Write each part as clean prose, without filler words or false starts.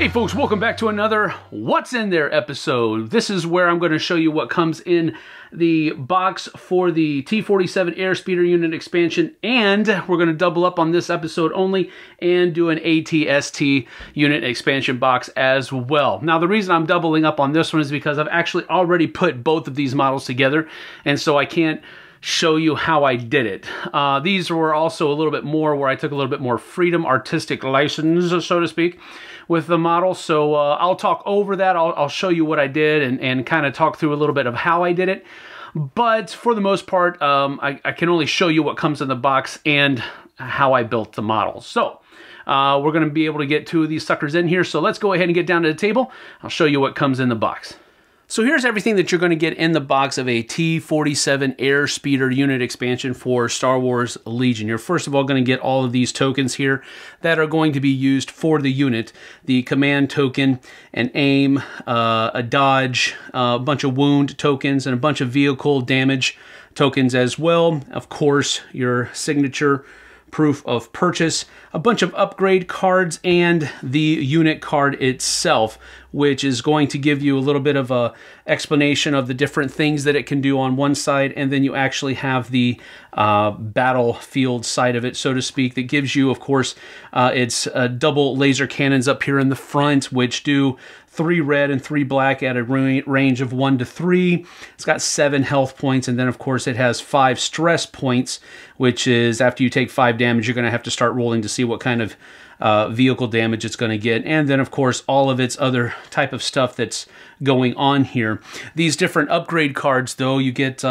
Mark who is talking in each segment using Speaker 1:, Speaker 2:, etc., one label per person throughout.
Speaker 1: Hey folks, welcome back to another What's in There episode. This is where I'm going to show you what comes in the box for the T-47 Airspeeder unit expansion, and we're going to double up on this episode only and do an ATST unit expansion box as well. Now the reason I'm doubling up on this one is because I've actually already put both of these models together, and so I can't show you how I did it. These were also a little bit more where I took a little bit more freedom, artistic license, so to speak, with the model. So I'll talk over that. I'll show you what I did and kind of talk through a little bit of how I did it. But for the most part, I can only show you what comes in the box and how I built the model. So we're going to be able to get two of these suckers in here. So let's go ahead and get down to the table. I'll show you what comes in the box. So here's everything that you're going to get in the box of a T-47 Airspeeder unit expansion for Star Wars Legion. You're first of all going to get all of these tokens here that are going to be used for the unit. The command token, an aim, a dodge, a bunch of wound tokens, and a bunch of vehicle damage tokens as well. Of course, your signature proof of purchase, a bunch of upgrade cards, and the unit card itself, which is going to give you a little bit of a explanation of the different things that it can do on one side, and then you actually have the battlefield side of it, so to speak, that gives you, of course, its double laser cannons up here in the front, which do 3 red and 3 black at a range of 1 to 3. It's got 7 health points, and then of course it has 5 stress points, which is after you take 5 damage, you're going to have to start rolling to see what kind of vehicle damage it's going to get, and then of course all of its other type of stuff that's going on here. These different upgrade cards, though, you get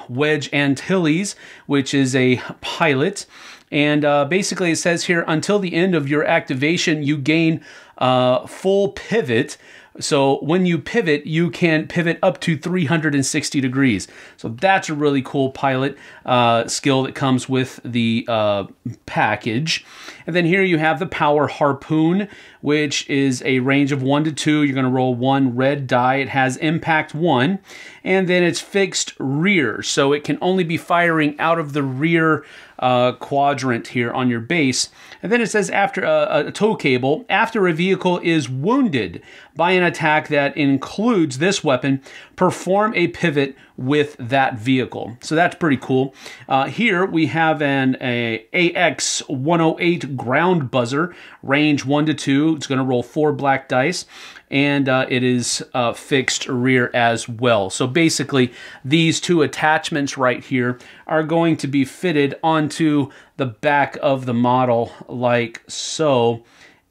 Speaker 1: Wedge Antilles, which is a pilot. And basically it says here, until the end of your activation, you gain full pivot. So when you pivot, you can pivot up to 360 degrees. So that's a really cool pilot skill that comes with the package. And then here you have the Power Harpoon, which is a range of 1 to 2. You're going to roll 1 red die. It has impact 1. And then it's fixed rear. So it can only be firing out of the rear quadrant here on your base. And then it says after a tow cable, after a vehicle is wounded by an attack that includes this weapon, perform a pivot with that vehicle. So that's pretty cool. Here we have an AX-108 ground buzzer, range 1 to 2. It's going to roll 4 black dice, and it is fixed rear as well. So basically, these two attachments right here are going to be fitted onto the back of the model like so.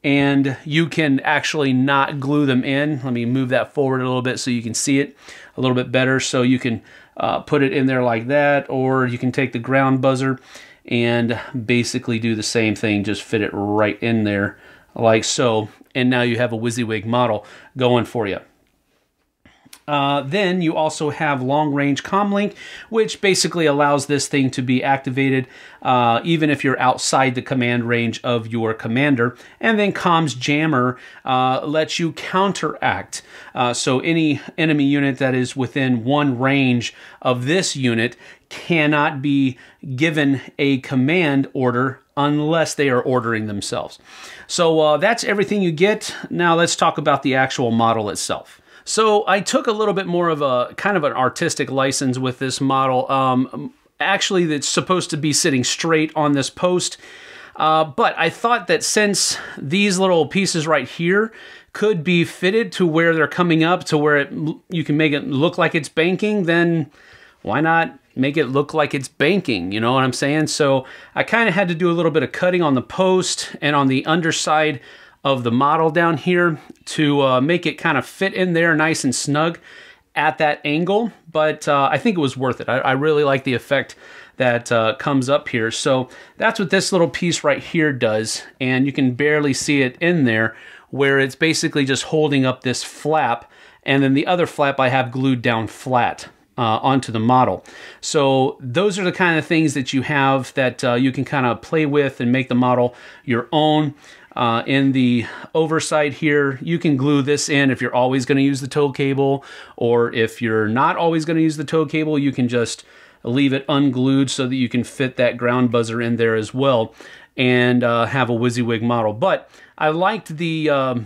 Speaker 1: And you can actually not glue them in. Let me move that forward a little bit so you can see it a little bit better. So you can put it in there like that, or you can take the ground buzzer and basically do the same thing, just fit it right in there like so. And now you have a WYSIWYG model going for you. Then you also have long-range comlink, which basically allows this thing to be activated even if you're outside the command range of your commander. And then comms jammer lets you counteract. So any enemy unit that is within 1 range of this unit cannot be given a command order unless they are ordering themselves. So that's everything you get. Now let's talk about the actual model itself. So I took a little bit more of a kind of an artistic license with this model. Actually, that's supposed to be sitting straight on this post. But I thought that since these little pieces right here could be fitted to where they're coming up to where you can make it look like it's banking, then why not make it look like it's banking? You know what I'm saying? So I kind of had to do a little bit of cutting on the post and on the underside of the model down here to make it kind of fit in there nice and snug at that angle, but I think it was worth it. I really like the effect that comes up here. So that's what this little piece right here does, and you can barely see it in there, where it's basically just holding up this flap, and then the other flap I have glued down flat onto the model. So those are the kind of things that you have that you can kind of play with and make the model your own. In the oversight here, you can glue this in if you're always going to use the tow cable, or if you're not always going to use the tow cable, you can just leave it unglued so that you can fit that ground buzzer in there as well and have a WYSIWYG model. But I liked the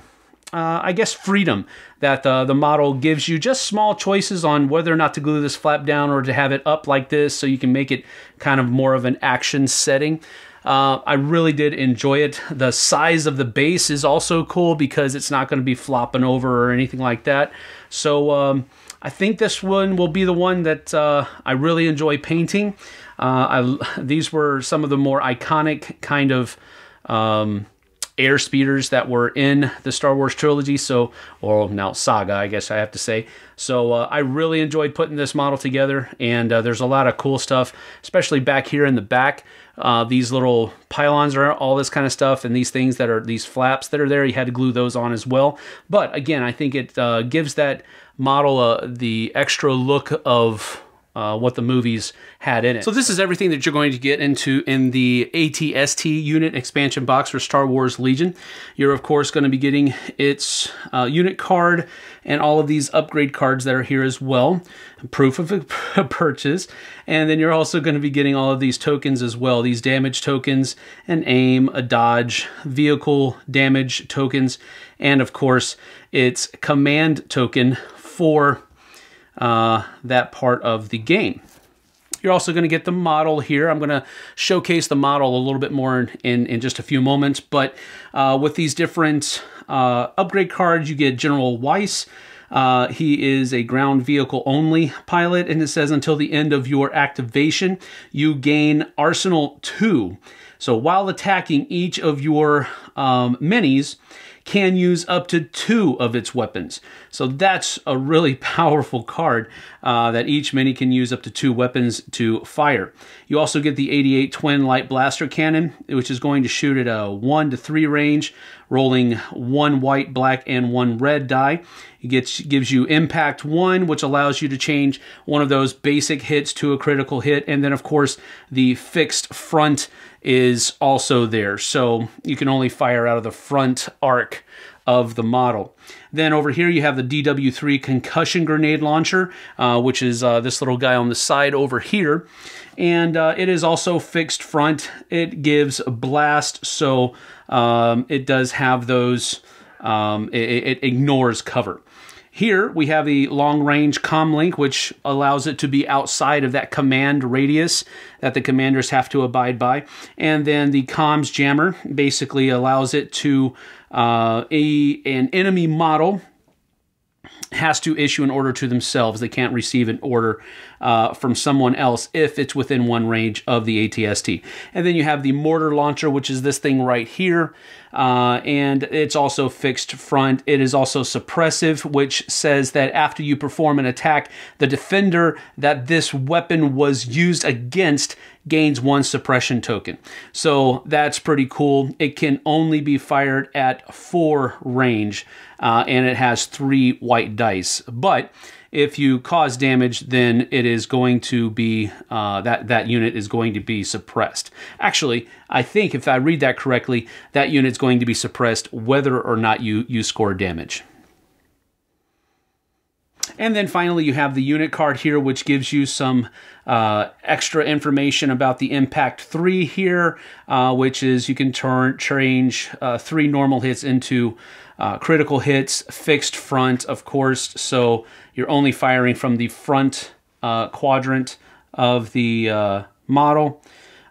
Speaker 1: I guess, freedom that the model gives you. Just small choices on whether or not to glue this flap down or to have it up like this so you can make it kind of more of an action setting. I really did enjoy it. The size of the base is also cool because it's not going to be flopping over or anything like that. So I think this one will be the one that I really enjoy painting. These were some of the more iconic kind of Airspeeders that were in the Star Wars trilogy, or now saga, I guess I have to say. So I really enjoyed putting this model together, and there's a lot of cool stuff, especially back here in the back. These little pylons are all this kind of stuff, and these things that are these flaps that are there, you had to glue those on as well. But again, I think it gives that model the extra look of what the movies had in it. So this is everything that you're going to get into in the ATST unit expansion box for Star Wars Legion. You're of course going to be getting its unit card and all of these upgrade cards that are here as well. Proof of a purchase. And then you're also going to be getting all of these tokens as well. These damage tokens, an aim, a dodge, vehicle damage tokens, and of course its command token for that part of the game. You're also going to get the model here. I'm going to showcase the model a little bit more in just a few moments, but with these different upgrade cards, you get General Weiss. He is a ground vehicle only pilot, and it says until the end of your activation, you gain Arsenal 2. So while attacking, each of your minis can use up to 2 of its weapons. So that's a really powerful card that each mini can use up to 2 weapons to fire. You also get the 88 Twin Light Blaster Cannon, which is going to shoot at a 1 to 3 range, rolling 1 white, black, and 1 red die. It gives you Impact 1, which allows you to change one of those basic hits to a critical hit. And then, of course, the fixed front is also there. So you can only fire out of the front arc of the model. Then over here you have the DW3 Concussion Grenade Launcher, which is this little guy on the side over here. And it is also fixed front. It gives a blast, so it does have those, it ignores cover. Here we have the long-range comlink, which allows it to be outside of that command radius that the commanders have to abide by. And then the comms jammer basically allows it to, an enemy model has to issue an order to themselves. They can't receive an order from someone else if it's within 1 range of the ATST. And then you have the Mortar Launcher, which is this thing right here. And it's also fixed front. It is also suppressive, which says that after you perform an attack, the defender that this weapon was used against gains 1 suppression token. So that's pretty cool. It can only be fired at 4 range, and it has 3 white dice. But if you cause damage, then it is going to be, that unit is going to be suppressed. Actually, I think if I read that correctly, that unit's going to be suppressed whether or not you score damage. And then finally, you have the unit card here, which gives you some extra information about the Impact 3 here, which is you can change 3 normal hits into critical hits, fixed front, of course, so you're only firing from the front quadrant of the model.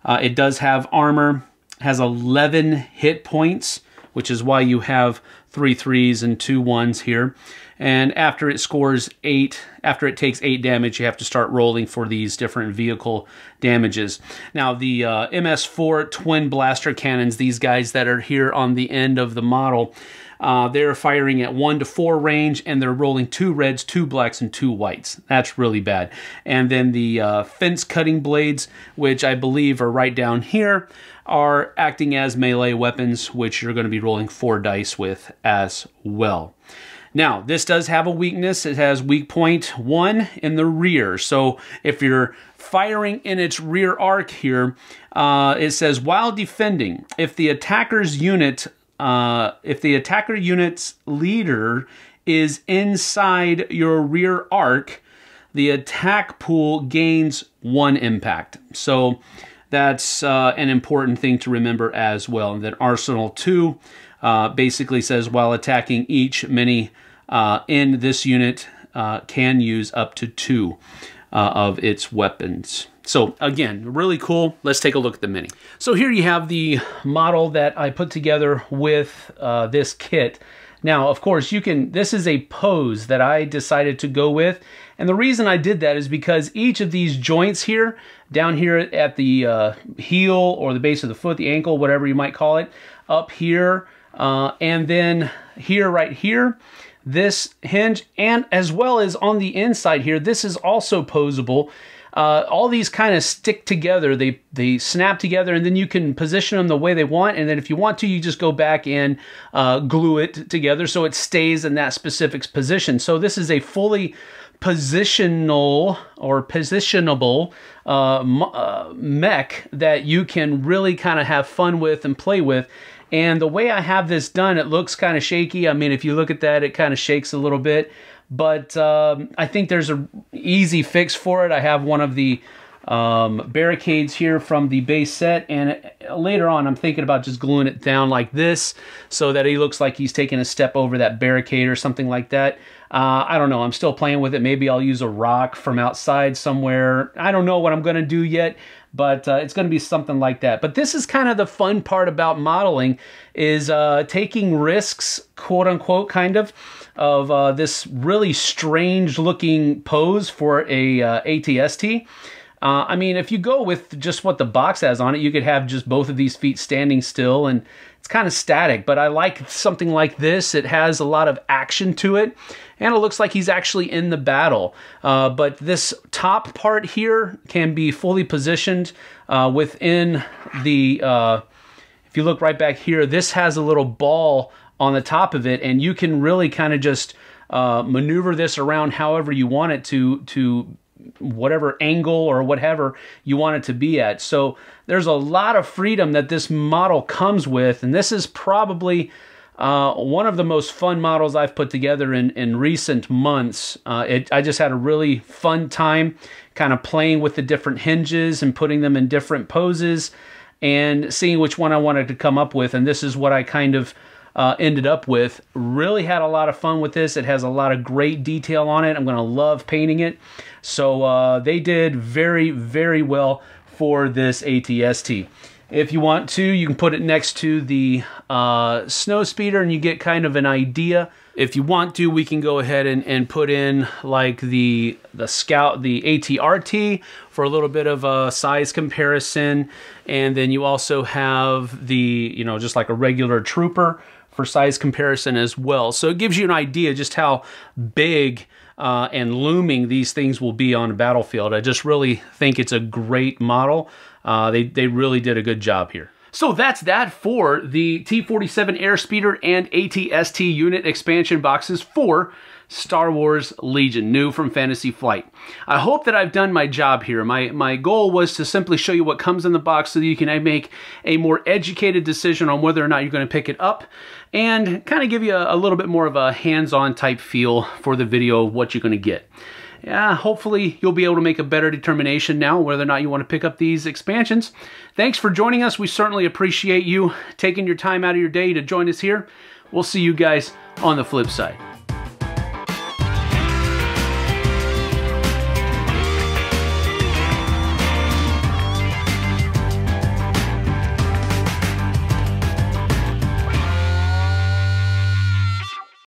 Speaker 1: It does have armor, has 11 hit points, which is why you have 3 3s and 2 1s here. And after it scores 8, after it takes 8 damage, you have to start rolling for these different vehicle damages. Now, the MS4 Twin Blaster Cannons, these guys that are here on the end of the model, they're firing at 1 to 4 range, and they're rolling 2 reds, 2 blacks, and 2 whites. That's really bad. And then the fence cutting blades, which I believe are right down here, are acting as melee weapons, which you're going to be rolling 4 dice with as well. Now, this does have a weakness. It has weak point 1 in the rear. So if you're firing in its rear arc here, it says, while defending, if the attacker unit's leader is inside your rear arc, the attack pool gains 1 impact. So that's an important thing to remember as well. And then Arsenal 2 basically says while attacking each mini in this unit can use up to 2 of its weapons. So again, really cool. Let's take a look at the mini. So here you have the model that I put together with this kit. Now, of course, this is a pose that I decided to go with. And the reason I did that is because each of these joints here, down here at the heel or the base of the foot, the ankle, whatever you might call it, up here, and then here, right here, this hinge, and as well as on the inside here, this is also posable. All these kind of stick together, they snap together, and then you can position them the way they want, and then if you want to, you just go back and glue it together so it stays in that specific position. So this is a fully positional or positionable mech that you can really kind of have fun with and play with. And the way I have this done, it looks kind of shaky. I mean, if you look at that, it kind of shakes a little bit. But I think there's an easy fix for it. I have one of the barricades here from the base set, and later on I'm thinking about just gluing it down like this so that he looks like he's taking a step over that barricade or something like that. I don't know. I'm still playing with it. Maybe I'll use a rock from outside somewhere. I don't know what I'm going to do yet, but it's going to be something like that. But this is kind of the fun part about modeling, is taking risks, quote unquote, kind of this really strange looking pose for a ATST. I mean, if you go with just what the box has on it, you could have just both of these feet standing still, and it's kind of static. But I like something like this. It has a lot of action to it, and it looks like he's actually in the battle. But this top part here can be fully positioned within the, if you look right back here, this has a little ball on the top of it, and you can really kind of just maneuver this around however you want it to whatever angle or whatever you want it to be at. So there's a lot of freedom that this model comes with, and this is probably one of the most fun models I've put together in recent months. I just had a really fun time kind of playing with the different hinges and putting them in different poses and seeing which one I wanted to come up with, and this is what I kind of ended up with. Really had a lot of fun with this. It has a lot of great detail on it. I'm going to love painting it. So they did very, very well for this ATST. If you want to, you can put it next to the Snowspeeder and you get kind of an idea. If you want to, we can go ahead and put in like the Scout, the ATRT for a little bit of a size comparison. And then you also have the, you know, just like a regular Trooper for size comparison as well. So it gives you an idea just how big and looming these things will be on a battlefield. I just really think it's a great model. They really did a good job here. So that's that for the T-47 Airspeeder and ATST unit expansion boxes for Star Wars Legion, new from Fantasy Flight. I hope that I've done my job here. My goal was to simply show you what comes in the box so that you can make a more educated decision on whether or not you're going to pick it up, and kind of give you a little bit more of a hands-on type feel for the video of what you're going to get. Yeah, hopefully you'll be able to make a better determination now whether or not you want to pick up these expansions. Thanks for joining us. We certainly appreciate you taking your time out of your day to join us here. We'll see you guys on the flip side.